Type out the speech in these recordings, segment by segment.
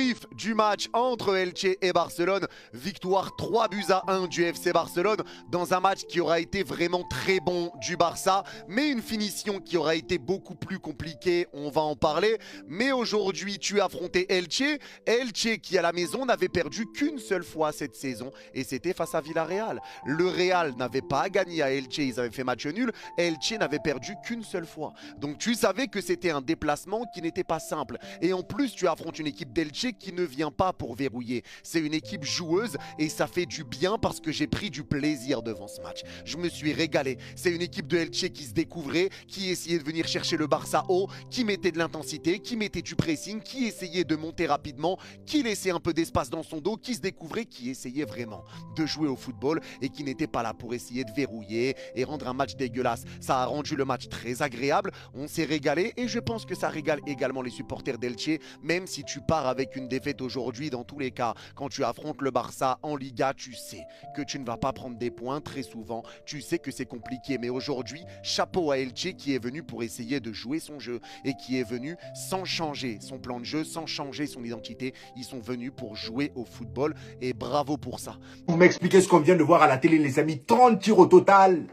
débrief du match entre Elche et Barcelone. Victoire 3-1 du FC Barcelone dans un match qui aura été vraiment très bon du Barça, mais une finition qui aura été beaucoup plus compliquée, on va en parler. Mais aujourd'hui, tu as affronté Elche. Elche qui à la maison n'avait perdu qu'une seule fois cette saison et c'était face à Villarreal. Le Real n'avait pas gagné à Elche, ils avaient fait match nul. Elche n'avait perdu qu'une seule fois. Donc tu savais que c'était un déplacement qui n'était pas simple. Et en plus, tu affrontes une équipe d'Elche qui ne vient pas pour verrouiller. C'est une équipe joueuse et ça fait du bien parce que j'ai pris du plaisir devant ce match. Je me suis régalé. C'est une équipe de Elche qui se découvrait, qui essayait de venir chercher le Barça haut, qui mettait de l'intensité, qui mettait du pressing, qui essayait de monter rapidement, qui laissait un peu d'espace dans son dos, qui se découvrait, qui essayait vraiment de jouer au football et qui n'était pas là pour essayer de verrouiller et rendre un match dégueulasse. Ça a rendu le match très agréable, on s'est régalé et je pense que ça régale également les supporters d'Elche, même si tu pars avec une défaite aujourd'hui. Dans tous les cas, quand tu affrontes le Barça en Liga, tu sais que tu ne vas pas prendre des points très souvent, tu sais que c'est compliqué, mais aujourd'hui, chapeau à Elche qui est venu pour essayer de jouer son jeu et qui est venu sans changer son plan de jeu, sans changer son identité. Ils sont venus pour jouer au football et bravo pour ça. Vous m'expliquez ce qu'on vient de voir à la télé, les amis. 30 tirs au total.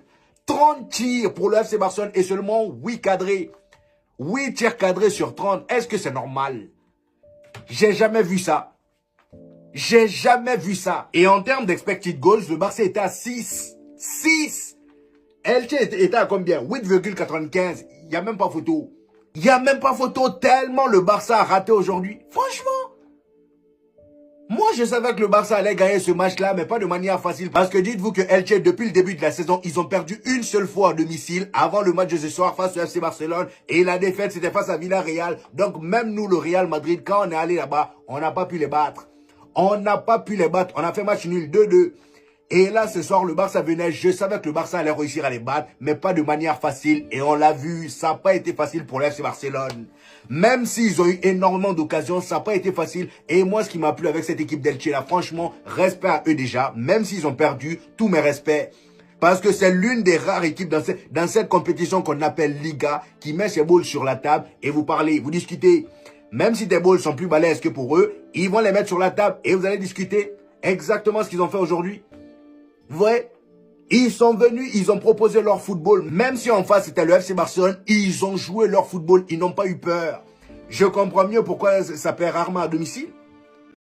30 tirs pour le FC Barcelone et seulement 8 cadrés. 8 tirs cadrés sur 30. Est-ce que c'est normal? J'ai jamais vu ça. J'ai jamais vu ça. Et en termes d'expected goals, le Barça était à 6. 6. Elche était à combien? 8,95. Il n'y a même pas photo. Il n'y a même pas photo tellement le Barça a raté aujourd'hui. Franchement. Moi, je savais que le Barça allait gagner ce match-là, mais pas de manière facile. Parce que dites-vous que Elche, depuis le début de la saison, ils ont perdu une seule fois à domicile avant le match de ce soir face au FC Barcelone. Et la défaite, c'était face à Villarreal. Donc, même nous, le Real Madrid, quand on est allé là-bas, on n'a pas pu les battre. On n'a pas pu les battre. On a fait match nul 2-2. Et là, ce soir, le Barça venait. Je savais que le Barça allait réussir à les battre, mais pas de manière facile. Et on l'a vu, ça n'a pas été facile pour le FC Barcelone. Même s'ils ont eu énormément d'occasions, ça n'a pas été facile. Et moi, ce qui m'a plu avec cette équipe d'Elche là, franchement, respect à eux déjà. Même s'ils ont perdu, tous mes respects. Parce que c'est l'une des rares équipes dans cette compétition qu'on appelle Liga, qui met ses balles sur la table et vous parlez, vous discutez. Même si tes balles sont plus balèzes que pour eux, ils vont les mettre sur la table et vous allez discuter exactement ce qu'ils ont fait aujourd'hui. Vous voyez, ils sont venus, ils ont proposé leur football. Même si en face c'était le FC Barcelone, ils ont joué leur football, ils n'ont pas eu peur. Je comprends mieux pourquoi ça perd rarement à domicile.